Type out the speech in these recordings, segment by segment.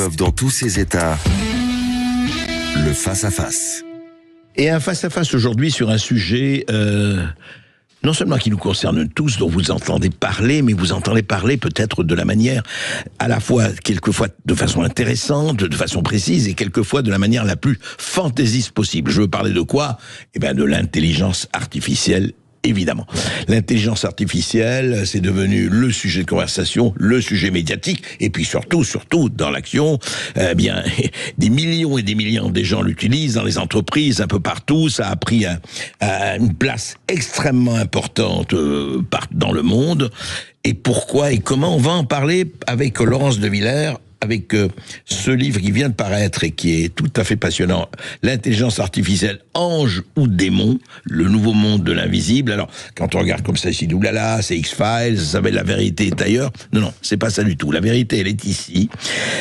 Christophe dans tous ses états. Le face-à-face. Et un face-à-face aujourd'hui sur un sujet non seulement qui nous concerne tous, dont vous entendez parler, mais vous entendez parler peut-être de la manière à la fois, quelquefois de façon intéressante, de façon précise, et quelquefois de la manière la plus fantaisiste possible. Je veux parler de quoi ? Eh bien, de l'intelligence artificielle. Évidemment. L'intelligence artificielle, c'est devenu le sujet de conversation, le sujet médiatique, et puis surtout, dans l'action, bien, des millions et des millions de gens l'utilisent dans les entreprises, un peu partout. Ça a pris une place extrêmement importante dans le monde. Et pourquoi et comment ? On va en parler avec Laurence de Villers, avec ce livre qui vient de paraître et qui est tout à fait passionnant, L'intelligence artificielle, ange ou démon, le nouveau monde de l'invisible. Alors, quand on regarde comme ça ici, oulala, c'est X-Files, ça s'appelle La vérité est ailleurs. Non, c'est pas ça du tout. La vérité, elle est ici.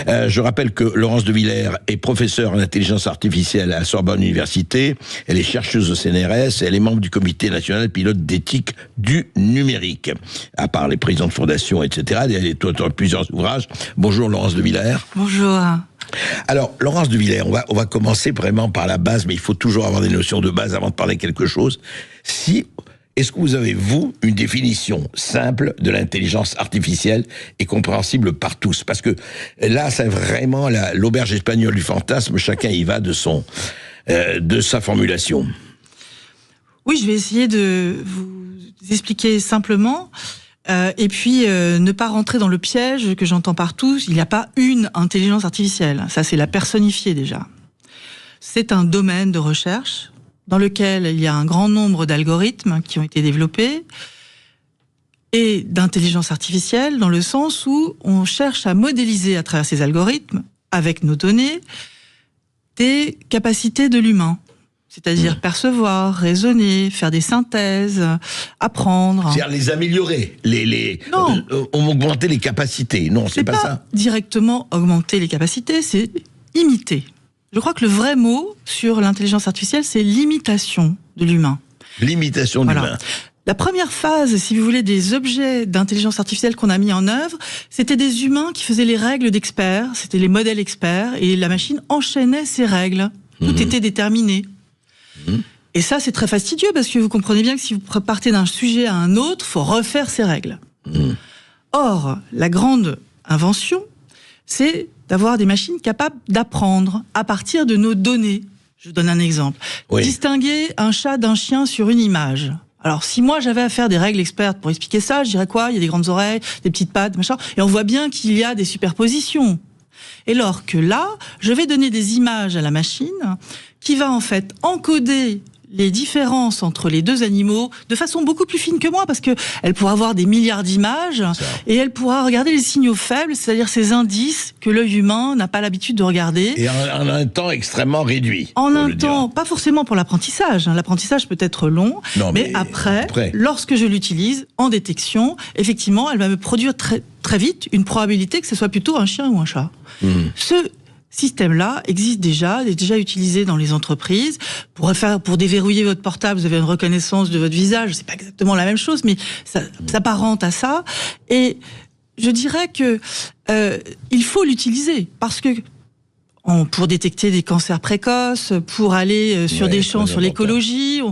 Je rappelle que Laurence de Villers est professeure en intelligence artificielle à la Sorbonne Université. Elle est chercheuse au CNRS et elle est membre du comité national pilote d'éthique du numérique. À part les présidents de fondation, etc., elle est auteure de plusieurs ouvrages. Bonjour Laurence de Villers. Bonjour. Alors, Laurence de Villers, on va commencer vraiment par la base, mais il faut toujours avoir des notions de base avant de parler de quelque chose. Est-ce que vous avez, vous, une définition simple de l'intelligence artificielle et compréhensible par tous ? Parce que là, c'est vraiment l'auberge espagnole du fantasme, chacun y va de sa formulation. Oui, je vais essayer de vous expliquer simplement. Et puis, ne pas rentrer dans le piège que j'entends partout. Il n'y a pas une intelligence artificielle. Ça, c'est la personnifier déjà. C'est un domaine de recherche dans lequel il y a un grand nombre d'algorithmes qui ont été développés et d'intelligence artificielle dans le sens où on cherche à modéliser à travers ces algorithmes, avec nos données, des capacités de l'humain. C'est-à-dire percevoir, raisonner, faire des synthèses, apprendre. C'est-à-dire les améliorer, augmenter les capacités. Non, c'est pas ça. Directement augmenter les capacités, c'est imiter. Je crois que le vrai mot sur l'intelligence artificielle, c'est l'imitation de l'humain. L'imitation de l'humain. La première phase, si vous voulez, des objets d'intelligence artificielle qu'on a mis en œuvre, c'était des humains qui faisaient les règles d'experts, c'était les modèles experts, et la machine enchaînait ces règles. Tout était déterminé. Et ça, c'est très fastidieux parce que vous comprenez bien que si vous partez d'un sujet à un autre, faut refaire ces règles. Or, la grande invention, c'est d'avoir des machines capables d'apprendre à partir de nos données. Je vous donne un exemple. Oui. Distinguer un chat d'un chien sur une image. Alors, si moi, j'avais à faire des règles expertes pour expliquer ça, je dirais quoi ? Il y a des grandes oreilles, des petites pattes, machin. Et on voit bien qu'il y a des superpositions. Et alors que là, je vais donner des images à la machine qui va en fait encoder les différences entre les deux animaux de façon beaucoup plus fine que moi, parce que elle pourra avoir des milliards d'images et elle pourra regarder les signaux faibles, c'est-à-dire ces indices que l'œil humain n'a pas l'habitude de regarder. Et en un temps extrêmement réduit. En un temps, pas forcément pour l'apprentissage. L'apprentissage peut être long, mais après, lorsque je l'utilise en détection, effectivement, elle va me produire très vite une probabilité que ce soit plutôt un chien ou un chat. Ce système-là existe déjà, il est déjà utilisé dans les entreprises. Pour déverrouiller votre portable, vous avez une reconnaissance de votre visage. C'est pas exactement la même chose, mais ça s'apparente à ça. Et je dirais que il faut l'utiliser parce que pour détecter des cancers précoces, pour aller sur des champs, sur l'écologie,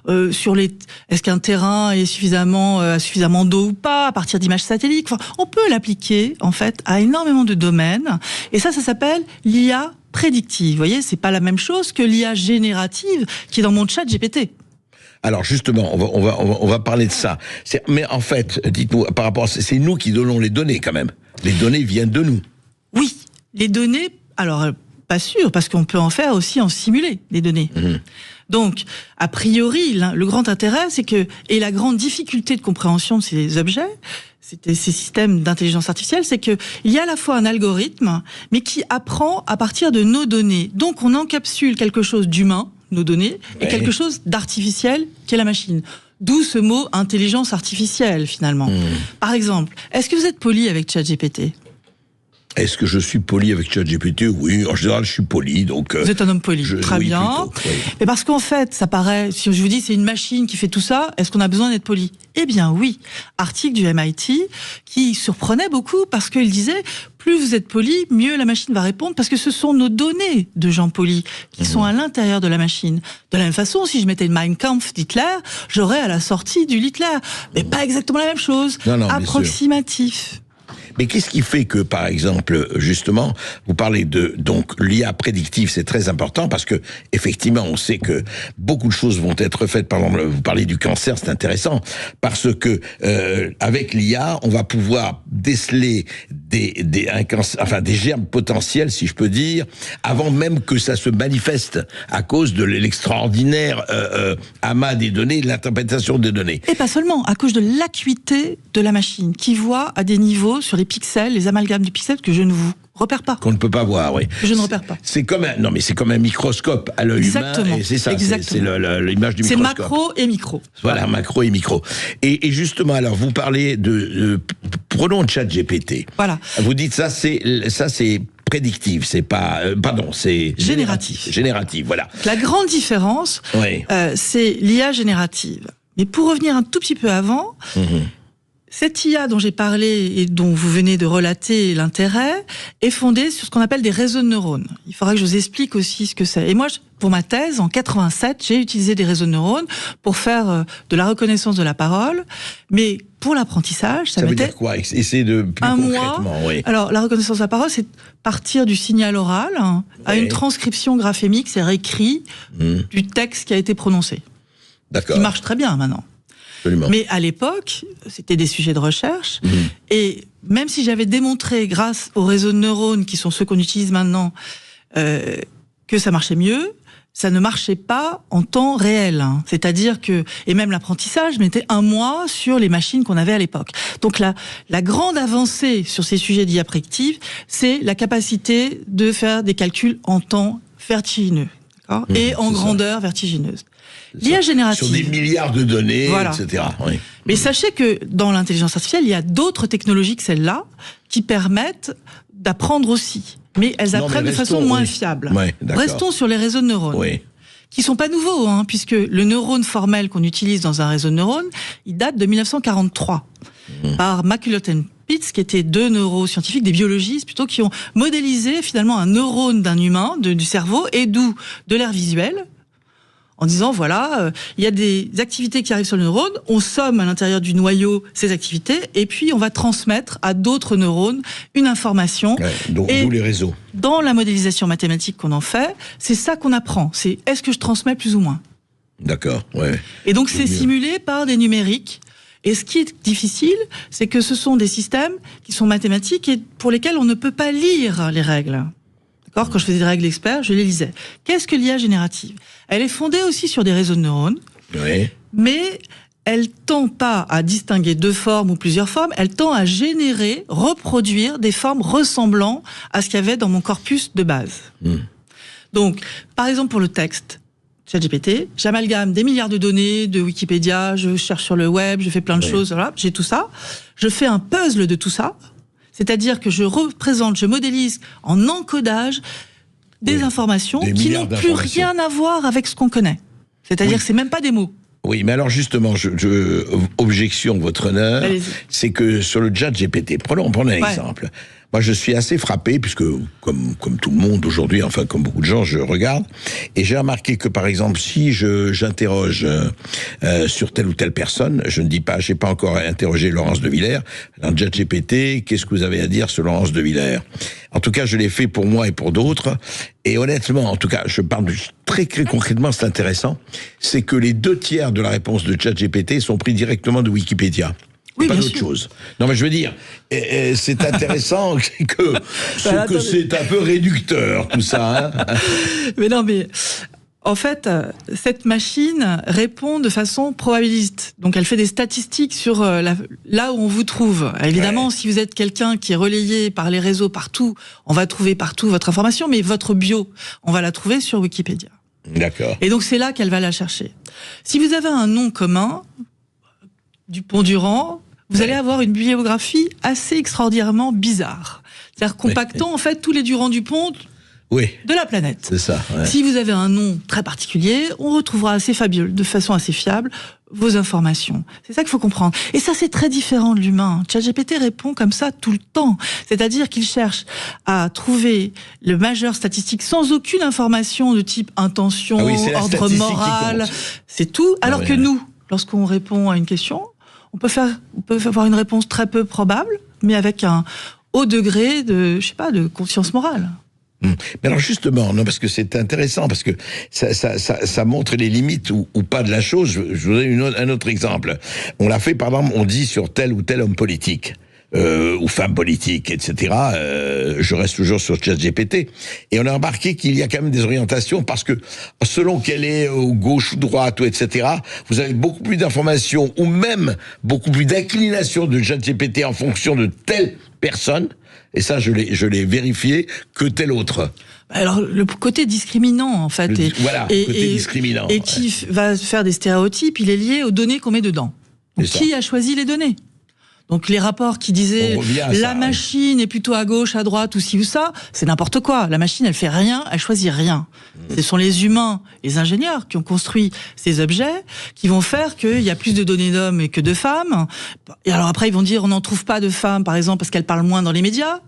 est-ce qu'un terrain est a suffisamment d'eau ou pas, à partir d'images satellites. Enfin, on peut l'appliquer, en fait, à énormément de domaines. Et ça s'appelle l'IA prédictive. Vous voyez, c'est pas la même chose que l'IA générative qui est dans mon chat GPT. Alors justement, on va parler de ça. Mais en fait, dites-nous, par rapport à c'est nous qui donnons les données quand même. Les données viennent de nous. Oui, les données, alors pas sûr, parce qu'on peut en faire aussi en simuler des données. Donc, a priori, le grand intérêt, et la grande difficulté de compréhension de ces objets, ces systèmes d'intelligence artificielle, c'est qu'il y a à la fois un algorithme, mais qui apprend à partir de nos données. Donc, on encapsule quelque chose d'humain, nos données, et quelque chose d'artificiel, qui est la machine. D'où ce mot intelligence artificielle, finalement. Par exemple, est-ce que vous êtes poli avec ChatGPT ? Est-ce que je suis poli avec ChatGPT? Oui, en général, je suis poli. Donc, vous êtes un homme poli, très oui, bien. Plutôt, oui. Mais parce qu'en fait, ça paraît, si je vous dis c'est une machine qui fait tout ça, est-ce qu'on a besoin d'être poli? Eh bien oui. Article du MIT qui surprenait beaucoup parce qu'il disait, plus vous êtes poli, mieux la machine va répondre parce que ce sont nos données de gens polis qui sont à l'intérieur de la machine. De la même façon, si je mettais le Mein Kampf d'Hitler, j'aurais à la sortie du Hitler. Mais pas exactement la même chose. Non, approximatif. Mais qu'est-ce qui fait que, par exemple, justement, vous parlez de donc l'IA prédictive, c'est très important parce que effectivement, on sait que beaucoup de choses vont être faites. Par exemple, vous parlez du cancer, c'est intéressant parce que avec l'IA, on va pouvoir déceler des germes potentiels, si je peux dire, avant même que ça se manifeste à cause de l'extraordinaire amas des données, de l'interprétation des données. Et pas seulement, à cause de l'acuité de la machine qui voit à des niveaux sur les pixels, les amalgames de pixels que je ne vous repère pas. Qu'on ne peut pas voir, oui. Que je ne repère pas. C'est comme un microscope à l'œil humain. Et c'est ça, c'est l'image du microscope. C'est macro et micro. Voilà, macro et micro. Et justement, alors, vous parlez prenons ChatGPT. Voilà. Vous dites ça, c'est prédictif, c'est pas, c'est génératif. Génératif, voilà. La grande différence, oui. C'est l'IA générative. Mais pour revenir un tout petit peu avant, cette IA dont j'ai parlé et dont vous venez de relater l'intérêt est fondée sur ce qu'on appelle des réseaux de neurones. Il faudra que je vous explique aussi ce que c'est. Et moi, pour ma thèse, en 87, j'ai utilisé des réseaux de neurones pour faire de la reconnaissance de la parole. Mais pour l'apprentissage, ça veut mettait dire quoi? Essayez de plus concrètement. Oui. Alors, la reconnaissance de la parole, c'est partir du signal oral à une transcription graphémique, c'est-à-dire écrit du texte qui a été prononcé. D'accord. Qui marche très bien maintenant. Absolument. Mais à l'époque, c'était des sujets de recherche, et même si j'avais démontré, grâce aux réseaux de neurones, qui sont ceux qu'on utilise maintenant, que ça marchait mieux, ça ne marchait pas en temps réel. C'est-à-dire que, et même l'apprentissage mettait 1 mois sur les machines qu'on avait à l'époque. Donc la grande avancée sur ces sujets d'IA prédictive, c'est la capacité de faire des calculs en temps vertigineux, et en grandeur vertigineuse. L'IA générative. Sur des milliards de données, voilà. etc. Oui. Mais sachez que dans l'intelligence artificielle, il y a d'autres technologies que celle-là qui permettent d'apprendre aussi. Mais elles apprennent de façon moins fiable. Ouais, restons sur les réseaux de neurones. Qui sont pas nouveaux, puisque le neurone formel qu'on utilise dans un réseau de neurones, il date de 1943 par McCulloch et Pitts, qui étaient 2 neuroscientifiques, des biologistes plutôt, qui ont modélisé finalement un neurone d'un humain, du cerveau, et d'où de l'air visuel, en disant, voilà, il y a des activités qui arrivent sur le neurone, on somme à l'intérieur du noyau ces activités, et puis on va transmettre à d'autres neurones une information. D'où les réseaux. Dans la modélisation mathématique qu'on en fait, c'est ça qu'on apprend. C'est est-ce que je transmets plus ou moins? D'accord, ouais. Et donc c'est simulé par des numériques. Et ce qui est difficile, c'est que ce sont des systèmes qui sont mathématiques et pour lesquels on ne peut pas lire les règles. D'accord ? Quand je faisais des règles experts, je les lisais. Qu'est-ce que l'IA générative ? Elle est fondée aussi sur des réseaux de neurones, mais elle tend pas à distinguer 2 formes ou plusieurs formes, elle tend à générer, reproduire des formes ressemblant à ce qu'il y avait dans mon corpus de base. Donc, par exemple pour le texte, ChatGPT, j'amalgame des milliards de données de Wikipédia, je cherche sur le web, je fais plein de choses, voilà, j'ai tout ça. Je fais un puzzle de tout ça, c'est-à-dire que je représente, je modélise en encodage des informations qui n'ont plus rien à voir avec ce qu'on connaît. C'est-à-dire que c'est même pas des mots. Oui, mais alors justement, objection, votre honneur, c'est que sur le ChatGPT, prenons un exemple. Moi, je suis assez frappé, puisque comme tout le monde aujourd'hui, enfin comme beaucoup de gens, je regarde, et j'ai remarqué que, par exemple, si j'interroge sur telle ou telle personne, je ne dis pas, j'ai pas encore interrogé Laurence de Villers, dans ChatGPT, qu'est-ce que vous avez à dire sur Laurence de Villers? En tout cas, je l'ai fait pour moi et pour d'autres, et honnêtement, en tout cas, je parle très concrètement, c'est intéressant, c'est que les 2/3 de la réponse de ChatGPT sont pris directement de Wikipédia. Oui, pas bien d'autre sûr. chose. Non, mais je veux dire, c'est intéressant que c'est un peu réducteur, tout ça. Mais non, mais en fait, cette machine répond de façon probabiliste. Donc, elle fait des statistiques sur là où on vous trouve. Évidemment, si vous êtes quelqu'un qui est relayé par les réseaux partout, on va trouver partout votre information, mais votre bio, on va la trouver sur Wikipédia. D'accord. Et donc, c'est là qu'elle va la chercher. Si vous avez un nom commun, Dupont-Durand, vous allez avoir une biographie assez extraordinairement bizarre. C'est-à-dire compactant en fait tous les Durand-Dupont de la planète. C'est ça. Ouais. Si vous avez un nom très particulier, on retrouvera de façon assez fiable vos informations. C'est ça qu'il faut comprendre. Et ça, c'est très différent de l'humain. ChatGPT répond comme ça tout le temps. C'est-à-dire qu'il cherche à trouver le majeur statistique sans aucune information de type intention, ordre moral. C'est tout. Alors que nous, lorsqu'on répond à une question, on peut avoir une réponse très peu probable, mais avec un haut degré de conscience morale. Mais alors justement, non, parce que c'est intéressant, parce que ça montre les limites ou pas de la chose. Je vous donne un autre exemple. On l'a fait, par exemple, on dit sur tel ou tel homme politique, ou femme politique, etc. Je reste toujours sur ChatGPT. Et on a remarqué qu'il y a quand même des orientations, parce que selon qu'elle est gauche ou droite, ou etc., vous avez beaucoup plus d'informations, ou même beaucoup plus d'inclination de ChatGPT en fonction de telle personne. Et ça, je l'ai vérifié, que tel autre. Alors, le côté discriminant, en fait, discriminant, et qui va faire des stéréotypes, il est lié aux données qu'on met dedans. Donc, qui a choisi les données ? Donc les rapports qui disaient la machine est plutôt à gauche, à droite ou ci ou ça, c'est n'importe quoi. La machine, elle fait rien, elle choisit rien. Ce sont les humains, les ingénieurs qui ont construit ces objets, qui vont faire qu'il y a plus de données d'hommes que de femmes. Et alors après, ils vont dire on n'en trouve pas de femmes, par exemple, parce qu'elles parlent moins dans les médias.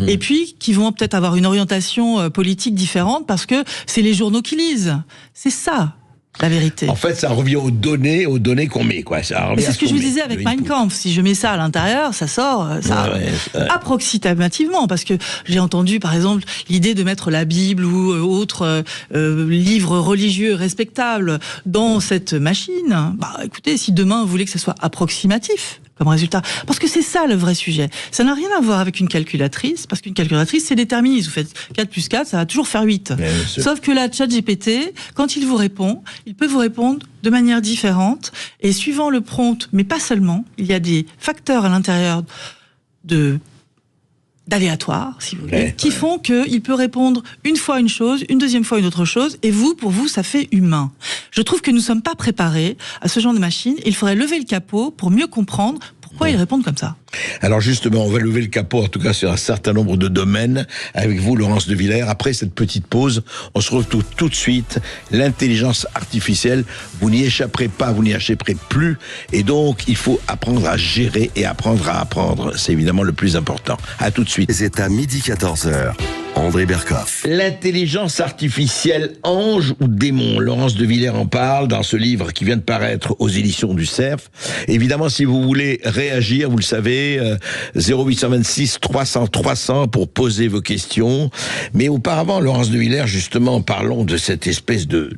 Et puis, qui vont peut-être avoir une orientation politique différente parce que c'est les journaux qui lisent. C'est ça. La vérité. En fait, ça revient aux données qu'on met, quoi. Mais c'est ce que je vous disais avec Mein Kampf. Si je mets ça à l'intérieur, ça sort approximativement. Parce que j'ai entendu, par exemple, l'idée de mettre la Bible ou autre livre religieux respectable dans cette machine. Bah, écoutez, si demain vous voulez que ça soit approximatif comme résultat, parce que c'est ça le vrai sujet. Ça n'a rien à voir avec une calculatrice, parce qu'une calculatrice, c'est déterministe. Vous faites 4 plus 4, ça va toujours faire 8. Sauf que la ChatGPT, quand il vous répond, il peut vous répondre de manière différente, et suivant le prompt, mais pas seulement, il y a des facteurs à l'intérieur d'aléatoires, si vous voulez, qui font qu'il peut répondre une fois une chose, une deuxième fois une autre chose, et pour vous, ça fait humain. Je trouve que nous ne sommes pas préparés à ce genre de machine. Il faudrait lever le capot pour mieux comprendre pourquoi ils répondent comme ça. Alors justement, on va lever le capot, en tout cas sur un certain nombre de domaines, avec vous, Laurence de Villers. Après cette petite pause, on se retrouve tout de suite. L'intelligence artificielle, vous n'y échapperez pas, vous n'y échapperez plus. Et donc, il faut apprendre à gérer et apprendre à apprendre. C'est évidemment le plus important. À tout de suite. C'est à 12h14. André Berkoff. L'intelligence artificielle, ange ou démon? Laurence de Villers en parle dans ce livre qui vient de paraître aux éditions du Cerf. Évidemment, si vous voulez réagir, vous le savez, 0826 300 300 pour poser vos questions. Mais auparavant, Laurence de Villers, justement, parlons de cette espèce de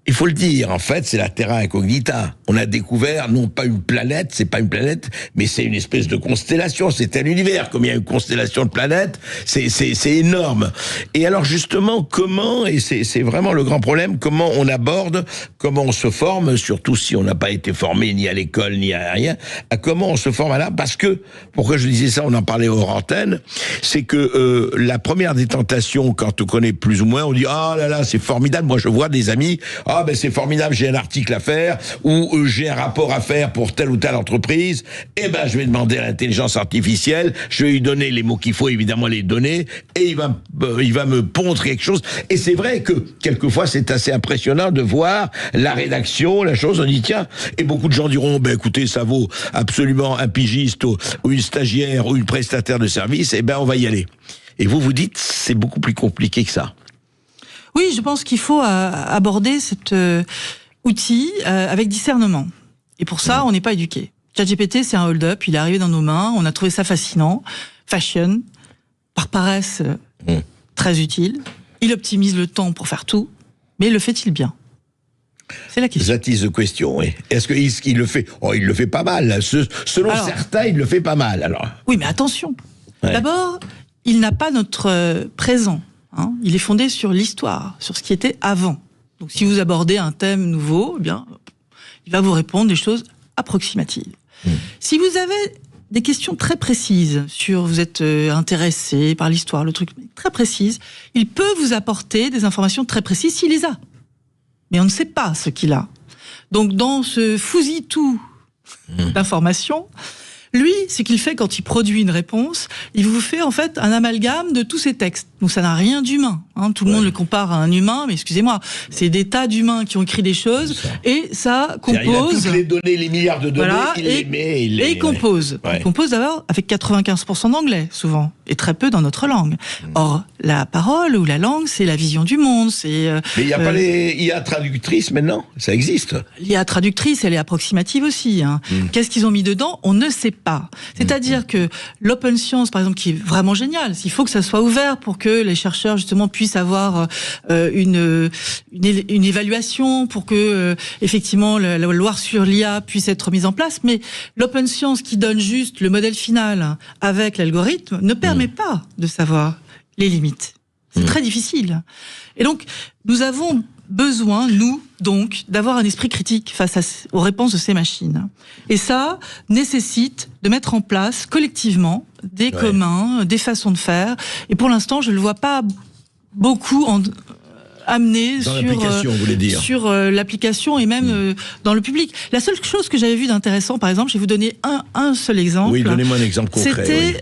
il faut le dire, en fait, c'est la Terra Incognita. On a découvert, non pas une planète, c'est pas une planète, mais c'est une espèce de constellation, c'est un univers. Comme il y a une constellation de planètes, c'est énorme. Et alors, justement, comment, et c'est vraiment le grand problème, comment on aborde, comment on se forme, surtout si on n'a pas été formé ni à l'école, ni à rien, à comment on se forme à là, parce que, pourquoi je disais ça, on en parlait hors antenne, c'est que la première des tentations, quand on connaît plus ou moins, on dit, ah là là, c'est formidable, moi je vois des amis, ah ben c'est formidable, j'ai un article à faire ou j'ai un rapport à faire pour telle ou telle entreprise, eh ben je vais demander à l'intelligence artificielle, je vais lui donner les mots qu'il faut, évidemment les donner, et il va me pondre quelque chose. Et c'est vrai que quelquefois c'est assez impressionnant de voir la rédaction, la chose, on dit tiens, et beaucoup de gens diront ben écoutez, ça vaut absolument un pigiste ou une stagiaire ou une prestataire de service, eh ben on va y aller. Et vous dites c'est beaucoup plus compliqué que ça. Oui, je pense qu'il faut aborder cet outil avec discernement. Et pour ça, on n'est pas éduqué. ChatGPT, c'est un hold-up, il est arrivé dans nos mains, on a trouvé ça fascinant, fashion, par paresse très utile. Il optimise le temps pour faire tout, mais le fait-il bien ? C'est la question. That is the question, oui. Est-ce qu'il le fait ? Oh, il le fait pas mal. Selon certains, il le fait pas mal, alors. Oui, mais attention. Ouais. D'abord, il n'a pas notre présent. Il est fondé sur l'histoire, sur ce qui était avant. Donc, si vous abordez un thème nouveau, eh bien, il va vous répondre des choses approximatives. Si vous avez des questions très précises vous êtes intéressé par l'histoire, le truc très précise, il peut vous apporter des informations très précises s'il les a. Mais on ne sait pas ce qu'il a. Donc, dans ce fouillis-tout d'informations, Lui, ce qu'il fait quand il produit une réponse, il vous fait en fait un amalgame de tous ces textes. Donc ça n'a rien d'humain. Hein. Tout le monde le compare à un humain, mais excusez-moi, c'est des tas d'humains qui ont écrit des choses et ça compose. Il a toutes les données, les milliards de données, voilà, il les met. Et il compose. Ouais. Il compose d'abord avec 95% d'anglais, souvent, et très peu dans notre langue. Or, la parole ou la langue, c'est la vision du monde. Mais il n'y a pas les IA traductrices maintenant? Ça existe? L'IA traductrice, elle est approximative aussi. Hein. Qu'est-ce qu'ils ont mis dedans? On ne sait pas. C'est-à-dire que l'open science, par exemple, qui est vraiment génial, il faut que ça soit ouvert pour que les chercheurs, justement, puissent avoir une évaluation, pour que, effectivement, la loi sur l'IA puisse être mise en place. Mais l'open science qui donne juste le modèle final avec l'algorithme ne permet pas de savoir les limites. C'est très difficile. Et donc, nous avons besoin, nous, donc, d'avoir un esprit critique face aux réponses de ces machines. Et ça nécessite de mettre en place collectivement des communs, des façons de faire. Et pour l'instant, je ne le vois pas beaucoup amené sur l'application et même dans le public. La seule chose que j'avais vue d'intéressant, par exemple, je vais vous donner un seul exemple. Oui, donnez-moi un exemple concret. C'était,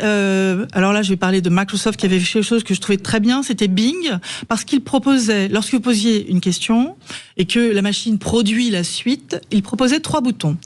alors là, je vais parler de Microsoft qui avait fait quelque chose que je trouvais très bien, c'était Bing, parce qu'il proposait, lorsque vous posiez une question et que la machine produit la suite, il proposait 3 boutons.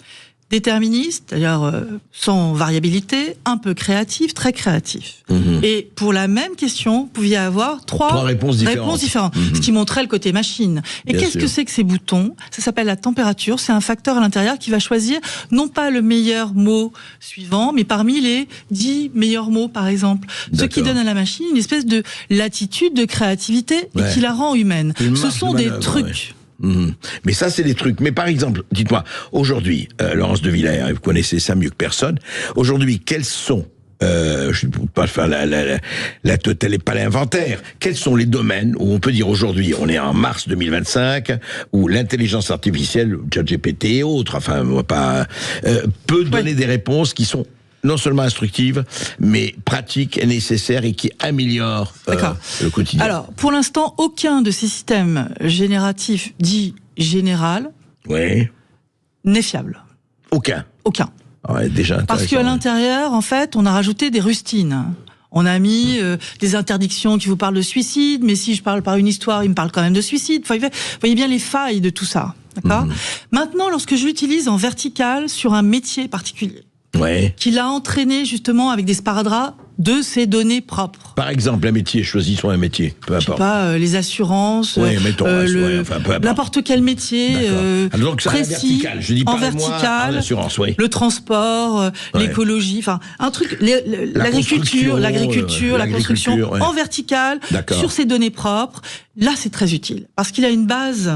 Déterministe, c'est-à-dire sans variabilité, un peu créatif, très créatif. Et pour la même question, vous pouviez avoir trois réponses différentes. Ce qui montrait le côté machine. Et qu'est-ce que c'est que ces boutons? Ça s'appelle la température. C'est un facteur à l'intérieur qui va choisir non pas le meilleur mot suivant, mais parmi les 10 meilleurs mots, par exemple. Ce qui donne à la machine une espèce de latitude, de créativité, et qui la rend humaine. Ce sont des trucs. Mais ça, c'est des trucs. Mais par exemple, dites-moi, aujourd'hui, Laurence de Villers, vous connaissez ça mieux que personne, aujourd'hui, quels sont, je ne peux pas faire la totale et pas l'inventaire, quels sont les domaines où on peut dire aujourd'hui, on est en mars 2025, où l'intelligence artificielle, ChatGPT et autres, enfin, on va pas, peut donner des réponses qui sont non seulement instructives, mais pratiques et nécessaires et qui améliorent le quotidien. Alors, pour l'instant, aucun de ces systèmes génératifs dits général n'est fiable. Aucun. Ouais, déjà parce qu'à l'intérieur, en fait, on a rajouté des rustines. On a mis des interdictions qui vous parlent de suicide, mais si je parle par une histoire, il me parle quand même de suicide. Enfin, vous voyez bien les failles de tout ça. D'accord ? Maintenant, lorsque je l'utilise en vertical sur un métier particulier, qui l'a entraîné justement avec des sparadraps de ses données propres. Par exemple, un métier, choisissons un métier, peu importe. Je sais pas, les assurances, n'importe quel métier donc ça, précis, je dis en vertical, le transport, l'écologie, enfin un truc, l'agriculture, la construction, en vertical, sur ses données propres. Là, c'est très utile parce qu'il a une base.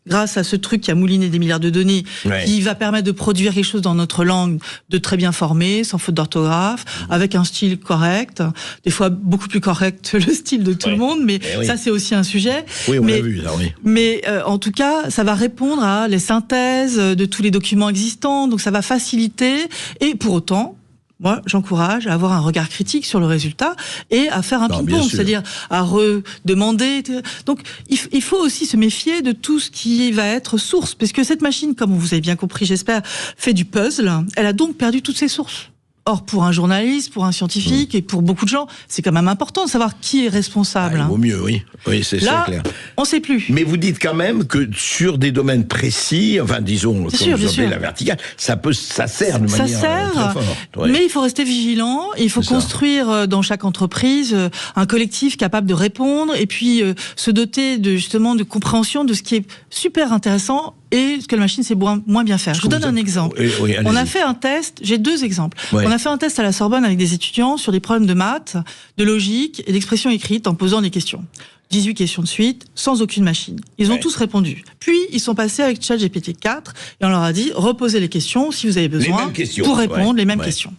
Grâce à ce truc qui a mouliné des milliards de données, qui va permettre de produire quelque chose dans notre langue de très bien formé, sans faute d'orthographe, avec un style correct, des fois beaucoup plus correct que le style de tout le monde, mais ça c'est aussi un sujet. Oui, on l'a vu, ça, Mais en tout cas, ça va répondre à les synthèses de tous les documents existants, donc ça va faciliter, et pour autant, moi, j'encourage à avoir un regard critique sur le résultat et à faire un ping-pong, c'est-à-dire à redemander. Donc, il faut aussi se méfier de tout ce qui va être source, parce que cette machine, comme vous avez bien compris, j'espère, fait du puzzle. Elle a donc perdu toutes ses sources. Or, pour un journaliste, pour un scientifique et pour beaucoup de gens, c'est quand même important de savoir qui est responsable. Il vaut mieux, oui, c'est clair. On ne sait plus. Mais vous dites quand même que sur des domaines précis, enfin disons, comme la verticale, ça sert de manière très forte. Mais il faut rester vigilant. Il faut construire dans chaque entreprise un collectif capable de répondre et puis se doter justement de compréhension de ce qui est super intéressant et ce que la machine sait moins bien faire. Je vous donne un exemple. On a fait un test, j'ai 2 exemples. On a fait un test à la Sorbonne avec des étudiants sur des problèmes de maths, de logique et d'expression écrite en posant des questions. 18 questions de suite, sans aucune machine. Ils ont tous répondu. Puis, ils sont passés avec ChatGPT 4 et on leur a dit, reposez les questions si vous avez besoin pour répondre les mêmes questions.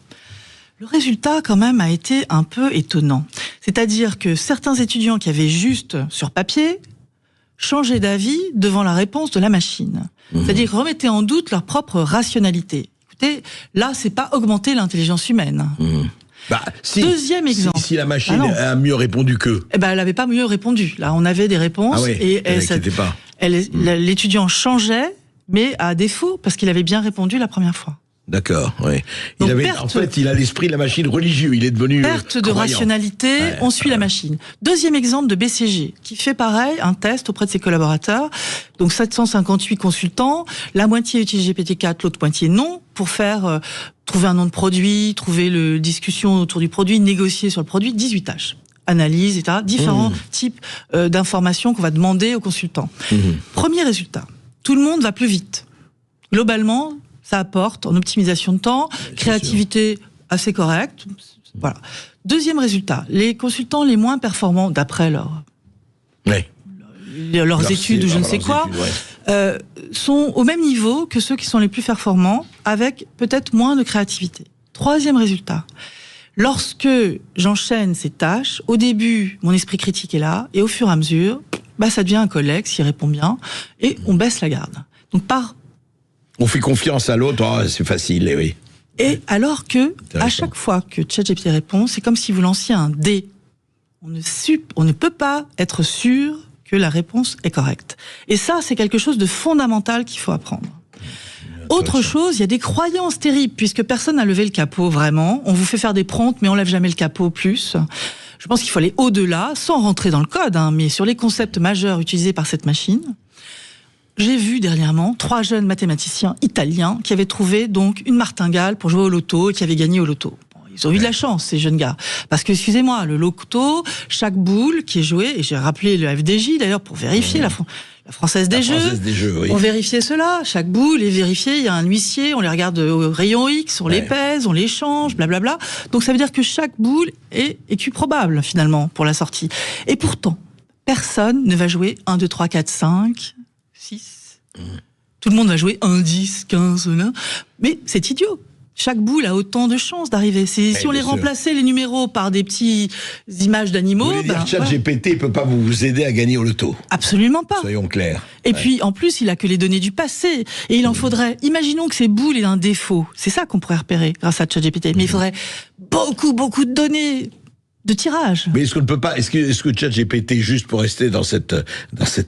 Le résultat, quand même, a été un peu étonnant. C'est-à-dire que certains étudiants qui avaient juste sur papier changer d'avis devant la réponse de la machine. C'est-à-dire remettaient en doute leur propre rationalité. Écoutez, là, c'est pas augmenter l'intelligence humaine. Deuxième exemple. Si la machine a mieux répondu qu'eux. Elle n'avait pas mieux répondu. Là, on avait des réponses et l'étudiant changeait, mais à défaut, parce qu'il avait bien répondu la première fois. D'accord, oui. Donc, En fait, il a l'esprit de la machine religieux. Il est devenu perte de croyant. rationalité, Ouais, on suit la machine. Deuxième exemple de BCG, qui fait pareil, un test auprès de ses collaborateurs. Donc 758 consultants, la moitié utilise GPT-4, l'autre moitié non, pour faire trouver un nom de produit, trouver le discussion autour du produit, négocier sur le produit, 18 tâches. Analyse, etc. Différents types d'informations qu'on va demander aux consultants. Premier résultat, tout le monde va plus vite. Globalement, ça apporte en optimisation de temps, créativité assez correcte. Voilà. Deuxième résultat, les consultants les moins performants, d'après leurs études ou je ne sais quoi, sont au même niveau que ceux qui sont les plus performants, avec peut-être moins de créativité. Troisième résultat, lorsque j'enchaîne ces tâches, au début, mon esprit critique est là, et au fur et à mesure, ça devient un collègue, s'il répond bien, et on baisse la garde. Donc on fait confiance à l'autre, c'est facile, oui. Et alors que, à chaque fois que ChatGPT répond, c'est comme si vous lanciez un dé. On ne peut pas être sûr que la réponse est correcte. Et ça, c'est quelque chose de fondamental qu'il faut apprendre. Autre chose, il y a des croyances terribles, puisque personne n'a levé le capot, vraiment. On vous fait faire des prompts, mais on lève jamais le capot plus. Je pense qu'il faut aller au-delà, sans rentrer dans le code, mais sur les concepts majeurs utilisés par cette machine. J'ai vu dernièrement 3 jeunes mathématiciens italiens qui avaient trouvé donc une martingale pour jouer au loto et qui avaient gagné au loto. Bon, ils ont eu de la chance, ces jeunes gars. Parce que, excusez-moi, le loto, chaque boule qui est jouée, et j'ai rappelé le FDJ d'ailleurs pour vérifier la Française des Jeux. Oui. On vérifiait cela, chaque boule est vérifiée, il y a un huissier, on les regarde au rayon X, on les pèse, on les change, blablabla. Donc ça veut dire que chaque boule est équiprobable finalement pour la sortie. Et pourtant, personne ne va jouer 1, 2, 3, 4, 5... 6. Tout le monde va jouer 1, 10, 15, mais c'est idiot. Chaque boule a autant de chances d'arriver. Si on les remplaçait les numéros par des petites images d'animaux... Vous voulez dire ChatGPT ne peut pas vous aider à gagner au loto? Absolument pas. Soyons clairs. Et puis, en plus, il a que les données du passé. Et il en faudrait... Imaginons que ces boules aient un défaut. C'est ça qu'on pourrait repérer grâce à ChatGPT. Mais il faudrait beaucoup de données de tirage. Mais est-ce qu'on ne peut pas, est-ce que ChatGPT, juste pour rester dans cet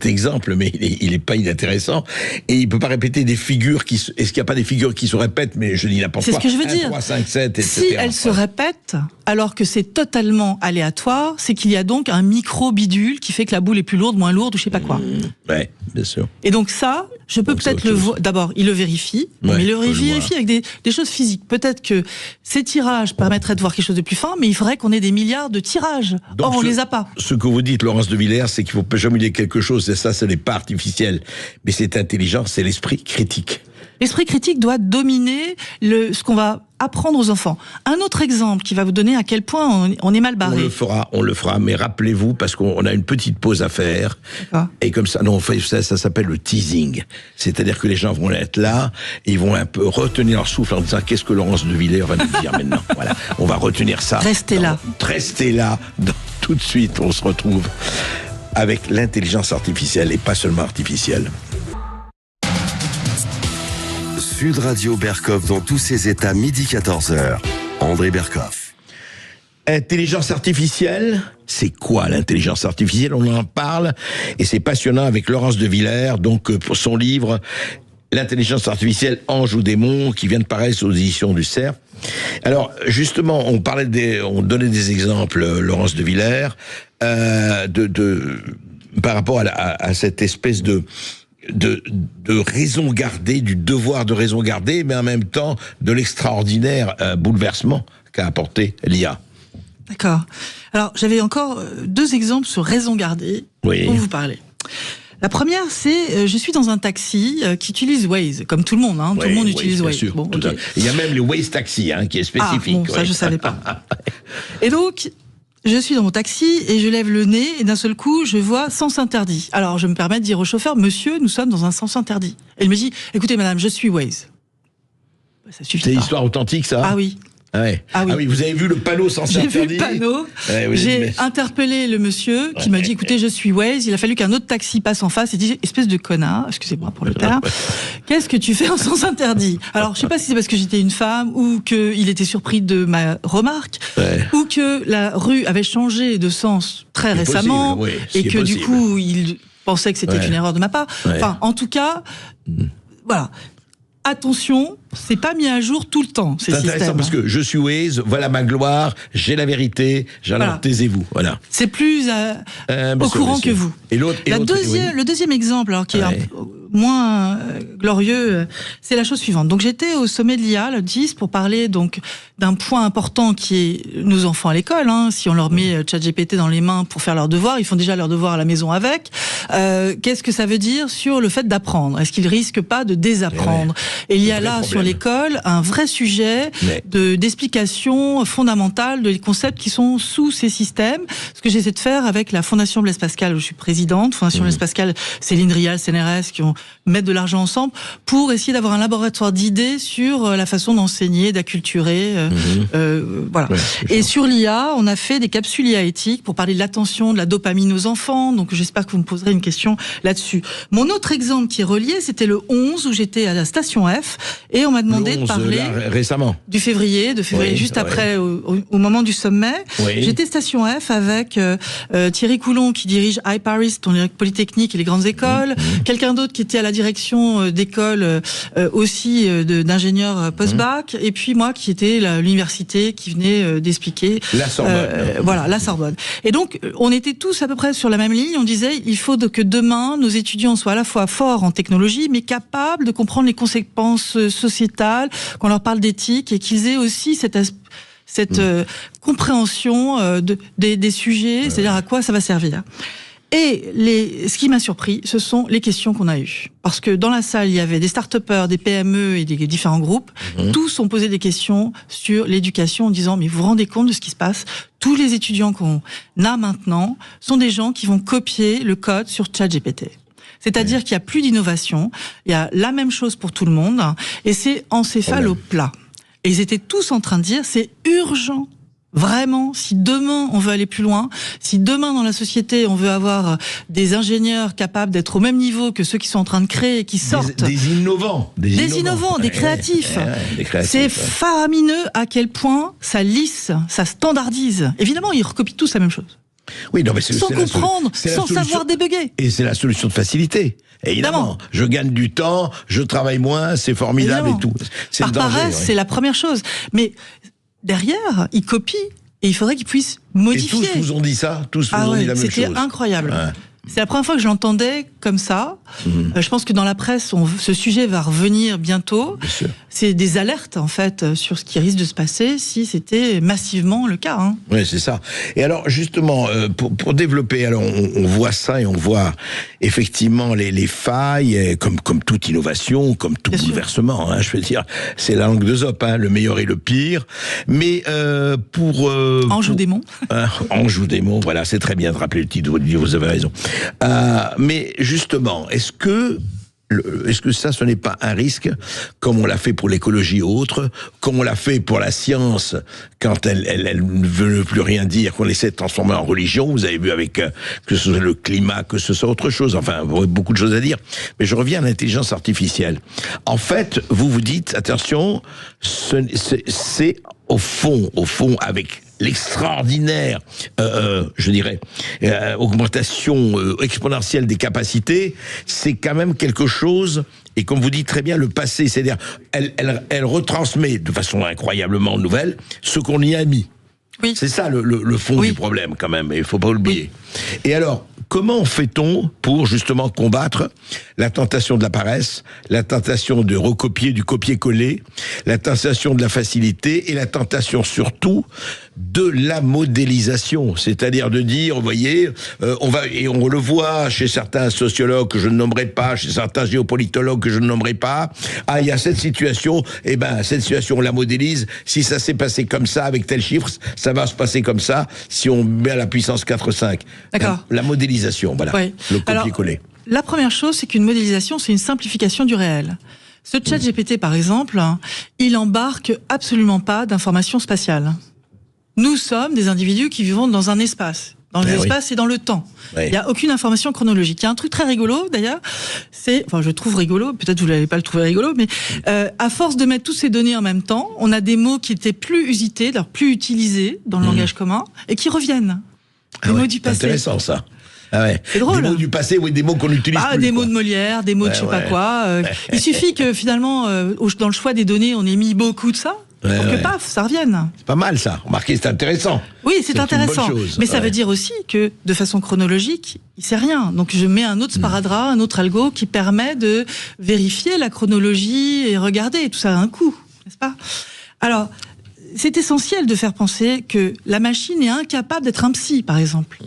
exemple, mais il est pas inintéressant, et il peut pas répéter des figures est-ce qu'il n'y a pas des figures qui se répètent, mais je dis n'importe quoi. C'est ce que je veux dire. 3, 5, 7, etc. Si elles se répètent, alors que c'est totalement aléatoire, c'est qu'il y a donc un micro-bidule qui fait que la boule est plus lourde, moins lourde, ou je sais pas quoi. Ouais, bien sûr. Et donc ça, je peux peut-être le voir. D'abord, il le vérifie, mais il le vérifie avec des choses physiques. Peut-être que ces tirages permettraient de voir quelque chose de plus fin, mais il faudrait qu'on ait des milliards de tirages. Donc on les a pas. Ce que vous dites, Laurence de Villers, c'est qu'il faut jamais dire quelque chose, et ça, ce n'est pas artificiel, mais c'est intelligent, c'est l'esprit critique. L'esprit critique doit dominer ce qu'on va apprendre aux enfants. Un autre exemple qui va vous donner à quel point on est mal barré. On le fera, mais rappelez-vous, parce qu'on a une petite pause à faire. D'accord. Et comme ça, ça s'appelle le teasing. C'est-à-dire que les gens vont être là, et ils vont un peu retenir leur souffle en disant qu'est-ce que Laurence de Villers va nous dire maintenant. Voilà, on va retenir ça. Restez là. Tout de suite, on se retrouve avec l'intelligence artificielle, et pas seulement artificielle. Sud Radio Berkov dans tous ses états, midi 14h. André Berkov. Intelligence artificielle, c'est quoi l'intelligence artificielle? On en parle, et c'est passionnant avec Laurence de Villers, donc pour son livre L'intelligence artificielle, ange ou démon, qui vient de paraître aux éditions du Cerf. Alors, justement, on donnait des exemples, Laurence de Villers, par rapport à cette espèce de raison gardée, du devoir de raison gardée, mais en même temps de l'extraordinaire bouleversement qu'a apporté l'IA. D'accord. Alors, j'avais encore 2 exemples sur raison gardée dont vous parlez. La première, c'est je suis dans un taxi qui utilise Waze, comme tout le monde. Tout le monde utilise Waze. Sûr, bon, okay. Il y a même les Waze Taxi qui est spécifique. Ça, je savais pas. Et donc, je suis dans mon taxi et je lève le nez et d'un seul coup, je vois sens interdit. Alors, je me permets de dire au chauffeur, monsieur, nous sommes dans un sens interdit. Et il me dit, écoutez, madame, je suis Waze. Ça suffit. C'est l'histoire authentique, ça? Ah oui. Ah oui, vous avez vu le panneau sens interdit? J'ai vu le panneau, j'ai interpellé le monsieur qui m'a dit, écoutez, je suis Waze, il a fallu qu'un autre taxi passe en face et dit, espèce de connard, excusez-moi pour le terme, qu'est-ce que tu fais en sens interdit? Alors, je sais pas si c'est parce que j'étais une femme, ou qu'il était surpris de ma remarque, ou que la rue avait changé de sens très récemment, et que du coup, il pensait que c'était une erreur de ma part. Enfin, en tout cas, voilà. attention, c'est pas mis à jour tout le temps, ces C'est intéressant systèmes. parce que je suis Waze, voilà ma gloire, j'ai la vérité, alors Voilà. taisez-vous, voilà. C'est plus au courant que vous. Et l'autre, Le deuxième exemple, alors, qui est un Ouais. peu moins glorieux, c'est la chose suivante. Donc j'étais au sommet de l'IA, le 10, pour parler donc d'un point important qui est nos enfants à l'école. Hein. Si on leur met ChatGPT dans les mains pour faire leurs devoirs, ils font déjà leurs devoirs à la maison avec. Qu'est-ce que ça veut dire sur le fait d'apprendre? Est-ce qu'ils risquent pas de désapprendre? Et il y a là, sur l'école, un vrai sujet d'explication fondamentale des concepts qui sont sous ces systèmes. Ce que j'essaie de faire avec la Fondation Blaise Pascal, où je suis présidente, Fondation Blaise Pascal, Céline Rial, CNRS, qui ont mettre de l'argent ensemble pour essayer d'avoir un laboratoire d'idées sur la façon d'enseigner, d'acculturer, voilà. Ouais, et sur l'IA, on a fait des capsules IA éthiques pour parler de l'attention, de la dopamine aux enfants. Donc j'espère que vous me poserez une question là-dessus. Mon autre exemple qui est relié, c'était le 11 où j'étais à la station F et on m'a demandé de parler là, récemment. de février, Oui, juste ouais. après, au moment du sommet. Oui. J'étais station F avec Thierry Coulon qui dirige iParis, ton Polytechnique et les grandes écoles. Quelqu'un d'autre qui était à la direction d'école aussi d'ingénieurs post-bac. Et puis moi qui était à l'université qui venait d'expliquer. La Sorbonne. Voilà, la Sorbonne. Et donc, on était tous à peu près sur la même ligne. On disait, il faut que demain, nos étudiants soient à la fois forts en technologie, mais capables de comprendre les conséquences sociétales, qu'on leur parle d'éthique et qu'ils aient aussi cette compréhension des sujets, c'est-à-dire à quoi ça va servir. Et ce qui m'a surpris, ce sont les questions qu'on a eues. Parce que dans la salle, il y avait des start-upers, des PME et des différents groupes. Tous ont posé des questions sur l'éducation en disant, mais vous vous rendez compte de ce qui se passe? Tous les étudiants qu'on a maintenant sont des gens qui vont copier le code sur ChatGPT. C'est-à-dire qu'il n'y a plus d'innovation, il y a la même chose pour tout le monde, et c'est encéphale au plat. Et ils étaient tous en train de dire, c'est urgent. Vraiment, si demain on veut aller plus loin, si demain dans la société on veut avoir des ingénieurs capables d'être au même niveau que ceux qui sont en train de créer, qui sortent, des innovants, des créatifs, des créatifs, c'est faramineux à quel point ça lisse, ça standardise. Évidemment, ils recopient tous la même chose. Oui, non, mais sans comprendre, sans savoir débugger. Et c'est la solution de facilité. Évidemment, je gagne du temps, je travaille moins, c'est formidable. Évidemment. Et tout. C'est par le danger, paresse, c'est la première chose. Mais derrière, ils copient et il faudrait qu'ils puissent modifier. Et tous vous ont dit ça, tous vous ont dit la même chose. C'était incroyable. Ouais. C'est la première fois que je l'entendais comme ça. Je pense que dans la presse, ce sujet va revenir bientôt. C'est des alertes, en fait, sur ce qui risque de se passer si c'était massivement le cas. Hein. Oui, c'est ça. Et alors, justement, pour développer, alors on voit ça et on voit effectivement les failles, comme toute innovation, comme tout bouleversement. Hein, je veux dire, c'est la langue de Zop, hein, le meilleur et le pire. Mais Anjou-Démon. Anjou-Démon, voilà, c'est très bien de rappeler le titre, vous avez raison. Mais justement, est-ce que ça, ce n'est pas un risque, comme on l'a fait pour l'écologie et autres, comme on l'a fait pour la science, quand elle ne veut plus rien dire, qu'on essaie de transformer en religion, vous avez vu avec, que ce soit le climat, que ce soit autre chose, enfin, vous aurez beaucoup de choses à dire, mais je reviens à l'intelligence artificielle. En fait, vous dites, attention, c'est au fond, avec l'extraordinaire, je dirais, augmentation exponentielle des capacités, c'est quand même quelque chose, et comme vous dites très bien, le passé, c'est-à-dire, elle retransmet de façon incroyablement nouvelle ce qu'on y a mis. Oui. C'est ça le fond du problème, quand même, il ne faut pas oublier. Oui. Et alors, comment fait-on pour justement combattre la tentation de la paresse, la tentation de recopier, du copier-coller, la tentation de la facilité et la tentation surtout de la modélisation, c'est-à-dire de dire, vous voyez, on le voit chez certains sociologues que je ne nommerai pas, chez certains géopolitologues que je ne nommerai pas, il y a cette situation, cette situation on la modélise, si ça s'est passé comme ça avec tel chiffre, ça va se passer comme ça si on met à la puissance 4-5. D'accord. La modélisation, voilà, le copier-coller. Alors, la première chose, c'est qu'une modélisation, c'est une simplification du réel. Ce ChatGPT, par exemple, il embarque absolument pas d'informations spatiales. Nous sommes des individus qui vivons dans un espace. Dans l'espace et dans le temps. Il n'y a aucune information chronologique. Il y a un truc très rigolo, d'ailleurs, je trouve rigolo, peut-être vous n'allez pas le trouver rigolo, mais à force de mettre toutes ces données en même temps, on a des mots qui étaient plus usités, plus utilisés dans le langage commun, et qui reviennent. Les mots du passé. C'est intéressant, ça. Ah ouais. C'est drôle. Des mots du passé, oui, des mots qu'on utilise plus. Des mots de Molière, des mots de je sais pas quoi. Il suffit que finalement, dans le choix des données, on ait mis beaucoup de ça. Pour que paf, ça revienne. C'est pas mal ça. Remarquez, c'est intéressant. Oui, c'est intéressant. Une bonne chose. Mais ça veut dire aussi que, de façon chronologique, il sait rien. Donc je mets un autre sparadrap, un autre algo qui permet de vérifier la chronologie et regarder. Tout ça a un coût, n'est-ce pas? Alors, c'est essentiel de faire penser que la machine est incapable d'être un psy, par exemple.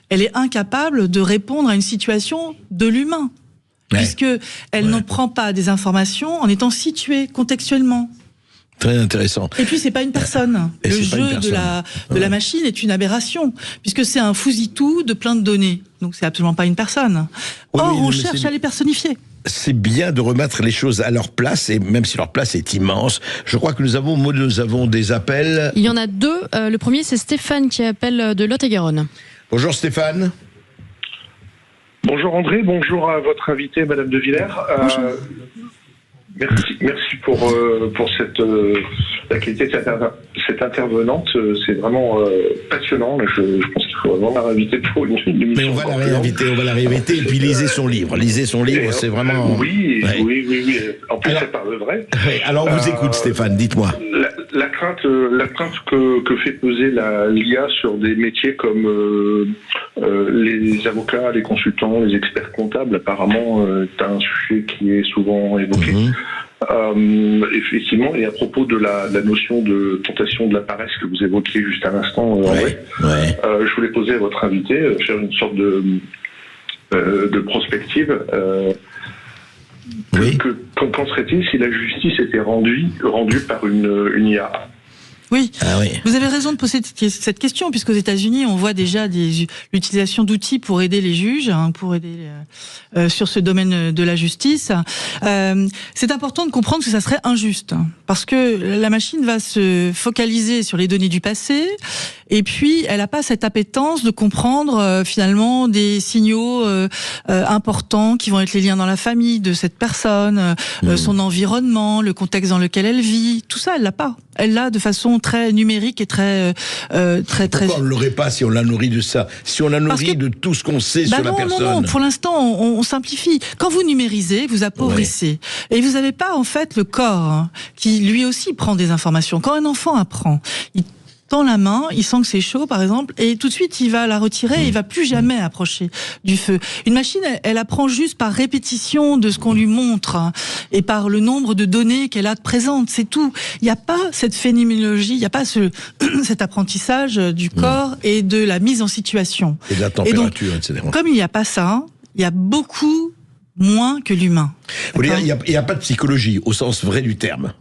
Elle est incapable de répondre à une situation de l'humain, puisque elle n'en prend pas des informations en étant située contextuellement. Très intéressant. Et puis c'est pas une personne. Le jeu de la machine est une aberration, puisque c'est un fousitou de plein de données. Donc c'est absolument pas une personne. Or, on cherche à les personnifier. C'est bien de remettre les choses à leur place, et même si leur place est immense. Je crois que nous avons des appels. Il y en a deux. Le premier, c'est Stéphane qui appelle de Lot-et-Garonne. Bonjour Stéphane. Bonjour André, bonjour à votre invité, Madame de Villers. Merci pour la qualité de cette intervenante. C'est vraiment passionnant. Je pense qu'il faut vraiment la réinviter pour une émission. Mais on va la réinviter. Et puis lisez son livre. C'est vraiment. Oui. En plus, ça parle vrai. Alors on vous écoute, Stéphane. Dites-moi. La crainte que fait peser l'IA sur des métiers comme les avocats, les consultants, les experts comptables, apparemment, est un sujet qui est souvent évoqué. Effectivement, et à propos de la notion de tentation de la paresse que vous évoquiez juste à l'instant, André, je voulais poser à votre invité, faire une sorte de prospective. Qu'en serait-il si la justice était rendue par une IA? Oui. Vous avez raison de poser cette question, puisqu'aux États-Unis, on voit déjà l'utilisation d'outils pour aider les juges, pour aider sur ce domaine de la justice. C'est important de comprendre que ça serait injuste, parce que la machine va se focaliser sur les données du passé, et puis elle n'a pas cette appétence de comprendre finalement des signaux importants qui vont être les liens dans la famille de cette personne, son environnement, le contexte dans lequel elle vit. Tout ça, elle l'a pas. Elle l'a de façon très numérique et très. Pourquoi on ne l'aurait pas si on la nourrit de ça? Si on la nourrit de tout ce qu'on sait sur la personne? Non, pour l'instant, on simplifie. Quand vous numérisez, vous appauvrissez. Et vous n'avez pas, en fait, le corps qui, lui aussi, prend des informations. Quand un enfant apprend, il tend la main, il sent que c'est chaud, par exemple, et tout de suite, il va la retirer, et il va plus jamais approcher du feu. Une machine, elle apprend juste par répétition de ce qu'on lui montre, et par le nombre de données qu'elle a de présentes, c'est tout. Il n'y a pas cette phénoménologie, il n'y a pas cet apprentissage du corps et de la mise en situation. Et de la température, etc. Comme il n'y a pas ça, il y a beaucoup moins que l'humain. Vous voulez dire, il n'y a pas de psychologie, au sens vrai du terme?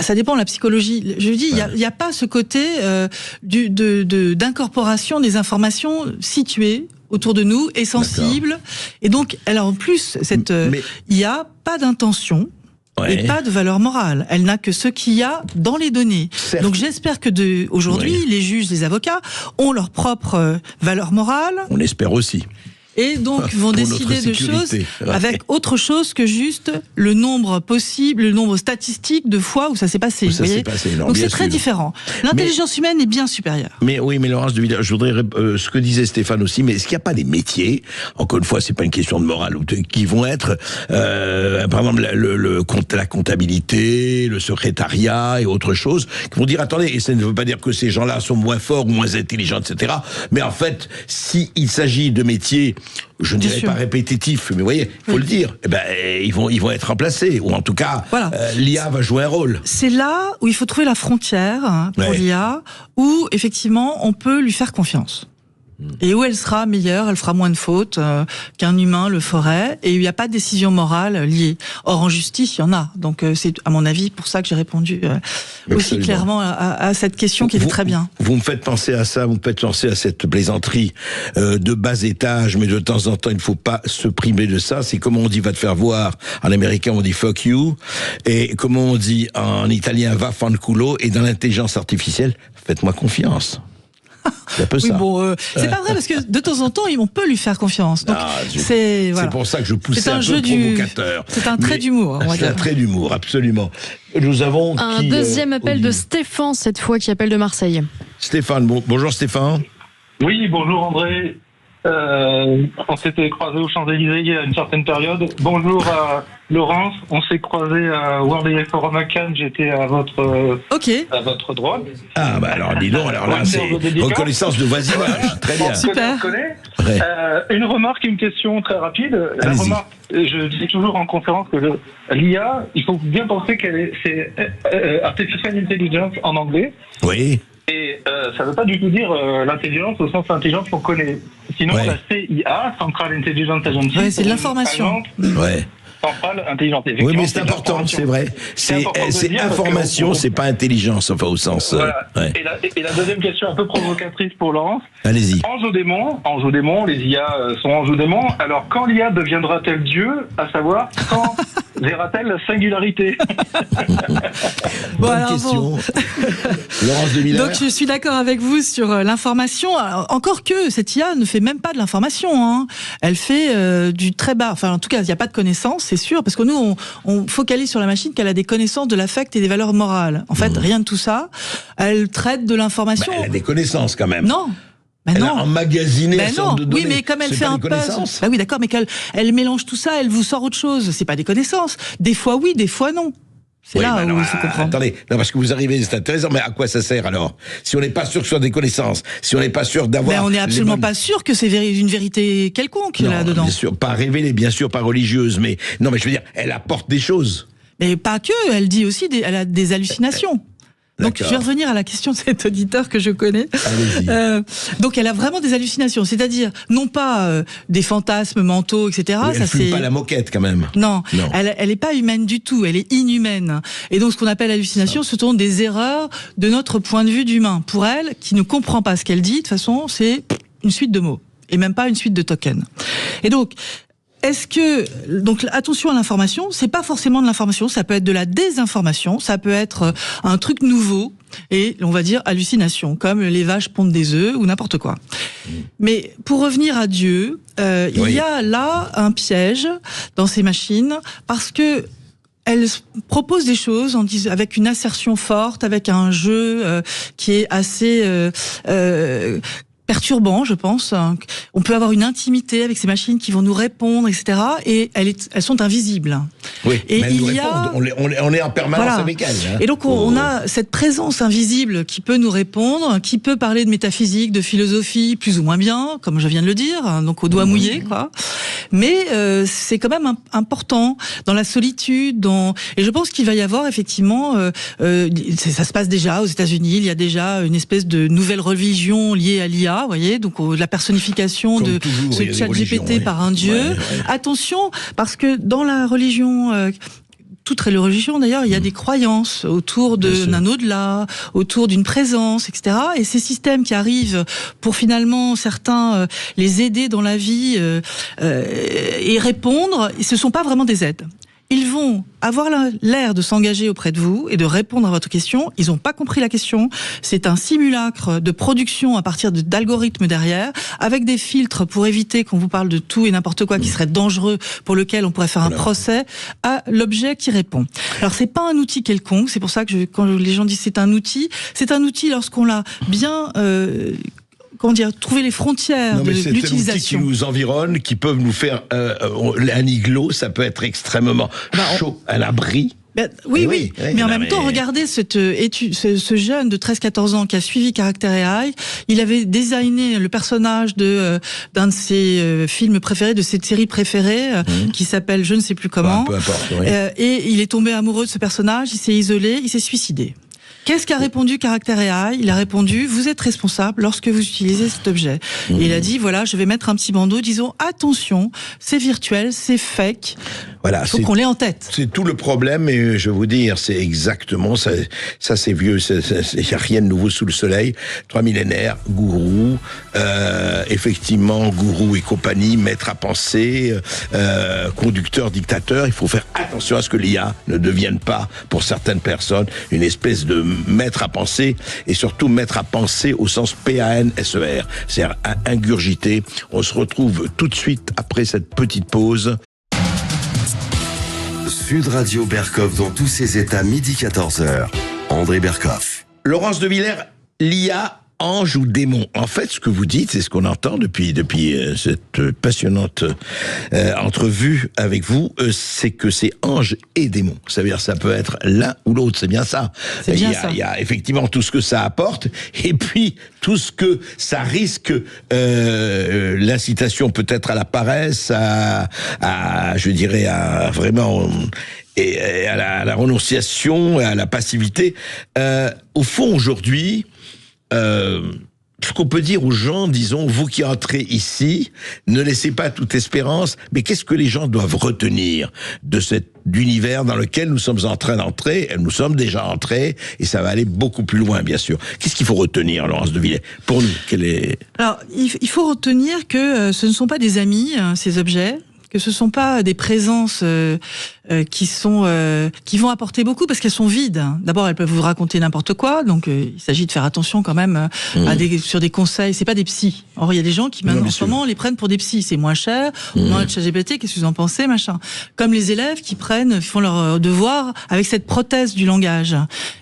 Ça dépend de la psychologie. Je dis, il y a pas ce côté d'incorporation des informations situées autour de nous et sensibles. Et donc, elle a en plus il y a pas d'intention. Et pas de valeur morale. Elle n'a que ce qu'il y a dans les données. Certes. Donc j'espère que aujourd'hui, les juges, les avocats ont leur propre valeur morale. On espère aussi. Et donc vont décider de choses avec autre chose que juste le nombre possible, le nombre statistique de fois où ça s'est passé. Donc c'est très différent. L'intelligence humaine est bien supérieure. Mais Laurence de Villers, je voudrais ce que disait Stéphane aussi, mais est-ce qu'il n'y a pas des métiers, encore une fois, c'est pas une question de morale, qui vont être, par exemple, la comptabilité, le secrétariat et autre chose, qui vont dire, attendez, et ça ne veut pas dire que ces gens-là sont moins forts ou moins intelligents, etc. Mais en fait, s'il s'agit de métiers, je ne dirais pas répétitif, mais vous voyez, il faut le dire, ils vont être remplacés, ou en tout cas, l'IA va jouer un rôle. C'est là où il faut trouver la frontière pour l'IA, où effectivement on peut lui faire confiance. Et où elle sera meilleure, elle fera moins de fautes qu'un humain le ferait, et il n'y a pas de décision morale liée. Or, en justice, il y en a. Donc, c'est, à mon avis, pour ça que j'ai répondu aussi clairement à cette question qui était très bien. Vous me faites penser à ça, vous me faites penser à cette plaisanterie de bas étage, mais de temps en temps, il ne faut pas se priver de ça. C'est comment on dit va te faire voir. En américain, on dit fuck you. Et comment on dit en italien va fanculo. Et dans l'intelligence artificielle, faites-moi confiance. C'est un peu ça. C'est pas vrai parce que de temps en temps, on peut lui faire confiance. Donc c'est pour ça que je poussais un peu provocateur. C'est un trait d'humour. C'est un trait d'humour, absolument. Nous avons un deuxième appel de Stéphane cette fois qui appelle de Marseille. Stéphane, bonjour Stéphane. Oui, bonjour André. On s'était croisés aux Champs-Élysées à une certaine période. Bonjour à Laurence, on s'est croisés à World AI Forum à Cannes, j'étais à votre droite. Ah bah alors dis donc, alors là c'est reconnaissance de voisinage, très bien. Super. Ouais. Une remarque et une question très rapide. La remarque, je dis toujours en conférence que l'IA, il faut bien penser c'est Artificial Intelligence en anglais. Oui. Et ça ne veut pas du tout dire l'intelligence au sens intelligence qu'on connaît. Sinon, la CIA, Central Intelligence Agency, c'est de l'information. Ouais. Centrale intelligence. Oui, mais c'est important, c'est vrai. C'est information, c'est pas intelligence, enfin au sens. Voilà. Et la deuxième question un peu provocatrice pour Laurence. Allez-y. Ange au démon, les IA sont ange au démon. Alors quand l'IA deviendra-t-elle Dieu, à savoir quand verra-t-elle la singularité? Bonne question. Laurence de Villers. Donc je suis d'accord avec vous sur l'information. Encore que cette IA ne fait même pas de l'information. Hein. Elle fait du très bas. Enfin, en tout cas, il n'y a pas de connaissances, c'est sûr, parce que nous, on focalise sur la machine qu'elle a des connaissances de l'affect et des valeurs morales. En fait, rien de tout ça. Elle traite de l'information. Elle a des connaissances quand même. Non. Elle a emmagasiné un certain de données. Oui, mais comme elle fait un puzzle. Bah oui, d'accord, mais qu'elle mélange tout ça, elle vous sort autre chose. C'est pas des connaissances. Des fois oui, des fois non. C'est là où il faut comprendre. Attendez, non, parce que vous arrivez, c'est intéressant, mais à quoi ça sert alors? Si on n'est pas sûr que ce soit des connaissances, si on n'est pas sûr d'avoir... Mais on n'est absolument pas sûr que c'est une vérité quelconque là-dedans. Bien sûr, pas révélée, bien sûr, pas religieuse, mais... Non, mais je veux dire, elle apporte des choses. Mais pas que, elle dit aussi, elle a des hallucinations. Donc, je vais revenir à la question de cet auditeur que je connais. Donc, elle a vraiment des hallucinations, c'est-à-dire non pas des fantasmes mentaux, etc. Oui, elle fume pas la moquette quand même. Non. Elle est pas humaine du tout, elle est inhumaine. Et donc, ce qu'on appelle hallucination, ce sont des erreurs de notre point de vue d'humain. Pour elle, qui ne comprend pas ce qu'elle dit, de toute façon, c'est une suite de mots et même pas une suite de tokens. Et donc, donc attention à l'information, c'est pas forcément de l'information, ça peut être de la désinformation, ça peut être un truc nouveau et on va dire hallucination, comme les vaches pondent des œufs ou n'importe quoi. Mais pour revenir à Dieu, il y a là un piège dans ces machines parce que elle propose des choses avec une assertion forte, avec un jeu qui est assez perturbant, je pense. On peut avoir une intimité avec ces machines qui vont nous répondre, etc. Et elles sont invisibles. Oui, et mais on est en permanence avec elles. Hein. Et donc on a cette présence invisible qui peut nous répondre, qui peut parler de métaphysique, de philosophie, plus ou moins bien, comme je viens de le dire, donc au doigt mouillé, quoi. Mais c'est quand même important dans la solitude. Et je pense qu'il va y avoir effectivement, ça se passe déjà aux États-Unis. Il y a déjà une espèce de nouvelle religion liée à l'IA. Vous voyez, donc la personnification de ce ChatGPT par un dieu. Attention, parce que dans la religion, toute religion d'ailleurs, il y a des croyances autour d'un au-delà, autour d'une présence, etc. Et ces systèmes qui arrivent pour finalement certains les aider dans la vie et répondre, ce ne sont pas vraiment des aides. Ils vont avoir l'air de s'engager auprès de vous et de répondre à votre question. Ils n'ont pas compris la question. C'est un simulacre de production à partir d'algorithmes derrière, avec des filtres pour éviter qu'on vous parle de tout et n'importe quoi qui serait dangereux, pour lequel on pourrait faire un procès à l'objet qui répond. Alors c'est pas un outil quelconque. C'est pour ça que quand les gens disent c'est un outil lorsqu'on l'a bien trouver les frontières de l'utilisation. C'est un outil qui nous environne, qui peuvent nous faire un igloo, ça peut être extrêmement chaud, à l'abri. Oui, mais en même temps, regardez ce jeune de 13-14 ans qui a suivi Character AI. Il avait designé le personnage d'un de ses films préférés, de ses séries préférées, qui s'appelle je ne sais plus comment. Peu importe, et il est tombé amoureux de ce personnage, il s'est isolé, il s'est suicidé. Qu'est-ce qu'a répondu Character AI? Il a répondu, vous êtes responsable lorsque vous utilisez cet objet. Et il a dit, voilà, je vais mettre un petit bandeau, disons, attention, c'est virtuel, c'est fake. Voilà, il faut qu'on l'ait en tête. C'est tout le problème, et je vais vous dire, c'est exactement ça. Ça, c'est vieux, il n'y a rien de nouveau sous le soleil. 3 millénaires, gourou, effectivement, gourou et compagnie, maître à penser, conducteur, dictateur. Il faut faire attention à ce que l'IA ne devienne pas, pour certaines personnes, une espèce de maître à penser, et surtout maître à penser au sens P-A-N-S-E-R, c'est-à-dire ingurgité. On se retrouve tout de suite après cette petite pause. Sud Radio Berkov dans tous ses états, midi 14h. André Berkov. Laurence de Villers, l'IA ange ou démon. En fait, ce que vous dites, c'est ce qu'on entend depuis cette passionnante entrevue avec vous, c'est que c'est ange et démon. Ça veut dire ça peut être l'un ou l'autre, c'est bien ça. C'est bien ça. Il y a effectivement tout ce que ça apporte, et puis tout ce que ça risque, l'incitation peut-être à la paresse, je dirais, à vraiment... et à la renonciation, à la passivité. Au fond, aujourd'hui, ce qu'on peut dire aux gens, disons, vous qui entrez ici, ne laissez pas toute espérance, mais qu'est-ce que les gens doivent retenir de cet univers dans lequel nous sommes en train d'entrer? Nous sommes déjà entrés, et ça va aller beaucoup plus loin, bien sûr. Qu'est-ce qu'il faut retenir, Laurence de Villers, pour nous? Alors, il faut retenir que ce ne sont pas des amis, ces objets, que ce sont pas des présences qui vont apporter beaucoup parce qu'elles sont vides. D'abord, elles peuvent vous raconter n'importe quoi, donc il s'agit de faire attention quand même sur des conseils. C'est pas des psys. Or, il y a des gens qui maintenant en ce moment les prennent pour des psys. C'est moins cher, moins de ChatGPT. Qu'est-ce que vous en pensez, machin? Comme les élèves qui font leur devoir avec cette prothèse du langage.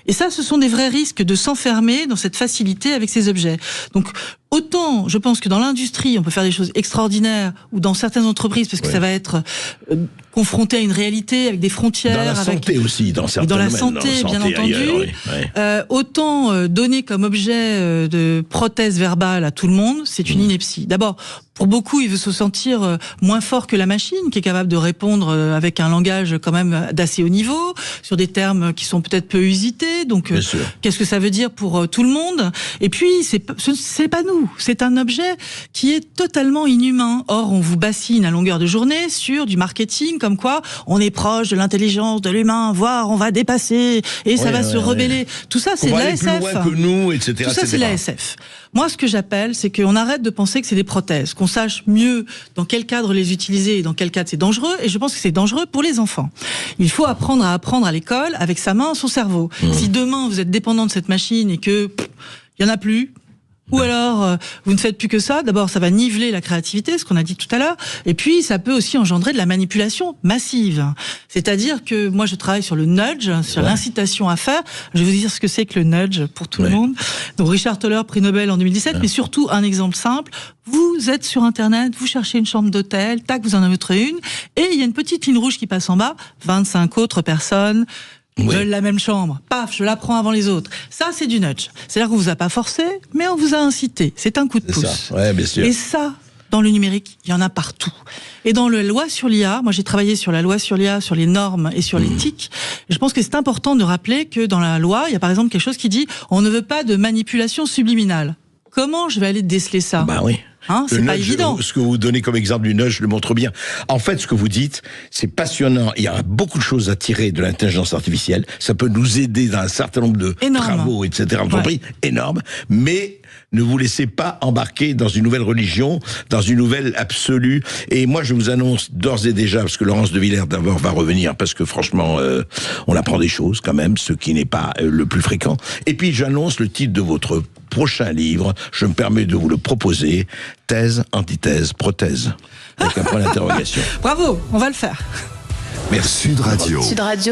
Et ça, ce sont des vrais risques de s'enfermer dans cette facilité avec ces objets. Donc autant, je pense que dans l'industrie, on peut faire des choses extraordinaires, ou dans certaines entreprises, parce que ça va être confronté à une réalité avec des frontières. Dans la santé aussi, dans certains domaines. Dans la santé, bien entendu. Ailleurs, autant donner comme objet de prothèse verbale à tout le monde, c'est une ineptie. D'abord, pour beaucoup, il veut se sentir moins fort que la machine, qui est capable de répondre avec un langage quand même d'assez haut niveau, sur des termes qui sont peut-être peu usités. Donc, qu'est-ce que ça veut dire pour tout le monde? Et puis, c'est pas nous. C'est un objet qui est totalement inhumain. Or, on vous bassine à longueur de journée sur du marketing, comme quoi on est proche de l'intelligence de l'humain, voire on va dépasser et ça va se rebeller. Tout ça, c'est de l'ASF. Plus loin que nous, etc. Tout ça, c'est l'ASF. Moi, ce que j'appelle, c'est qu'on arrête de penser que c'est des prothèses, qu'on sache mieux dans quel cadre les utiliser et dans quel cadre c'est dangereux. Et je pense que c'est dangereux pour les enfants. Il faut apprendre à l'école avec sa main, son cerveau. Si demain vous êtes dépendant de cette machine et que il y en a plus. Ou alors, vous ne faites plus que ça. D'abord, ça va niveler la créativité, ce qu'on a dit tout à l'heure. Et puis, ça peut aussi engendrer de la manipulation massive. C'est-à-dire que moi, je travaille sur le nudge, sur l'incitation à faire. Je vais vous dire ce que c'est que le nudge pour tout le monde. Donc, Richard Thaler, prix Nobel en 2017. Mais surtout, un exemple simple. Vous êtes sur Internet, vous cherchez une chambre d'hôtel, tac, vous en avez une. Et il y a une petite ligne rouge qui passe en bas. 25 autres personnes veulent la même chambre. Paf, je la prends avant les autres. Ça, c'est du nudge. C'est-à-dire qu'on vous a pas forcé, mais on vous a incité. C'est un coup de pouce. Ça. Ouais, bien sûr. Et ça, dans le numérique, il y en a partout. Et dans la loi sur l'IA, moi j'ai travaillé sur la loi sur l'IA, sur les normes et sur l'éthique. Je pense que c'est important de rappeler que dans la loi, il y a par exemple quelque chose qui dit on ne veut pas de manipulation subliminale. Comment je vais aller déceler ça? Bah oui. C'est pas évident. Ce que vous donnez comme exemple du nudge le montre bien. En fait, ce que vous dites, c'est passionnant. Il y a beaucoup de choses à tirer de l'intelligence artificielle. Ça peut nous aider dans un certain nombre de travaux, etc. Énorme. Mais ne vous laissez pas embarquer dans une nouvelle religion, dans une nouvelle absolue. Et moi, je vous annonce d'ores et déjà, parce que Laurence de Villers d'abord va revenir, parce que franchement, on apprend des choses quand même, ce qui n'est pas le plus fréquent. Et puis, j'annonce le titre de votre prochain livre. Je me permets de vous le proposer. Thèse, antithèse, prothèse. Avec un point d'interrogation. Bravo, on va le faire. Merci. Sud Radio.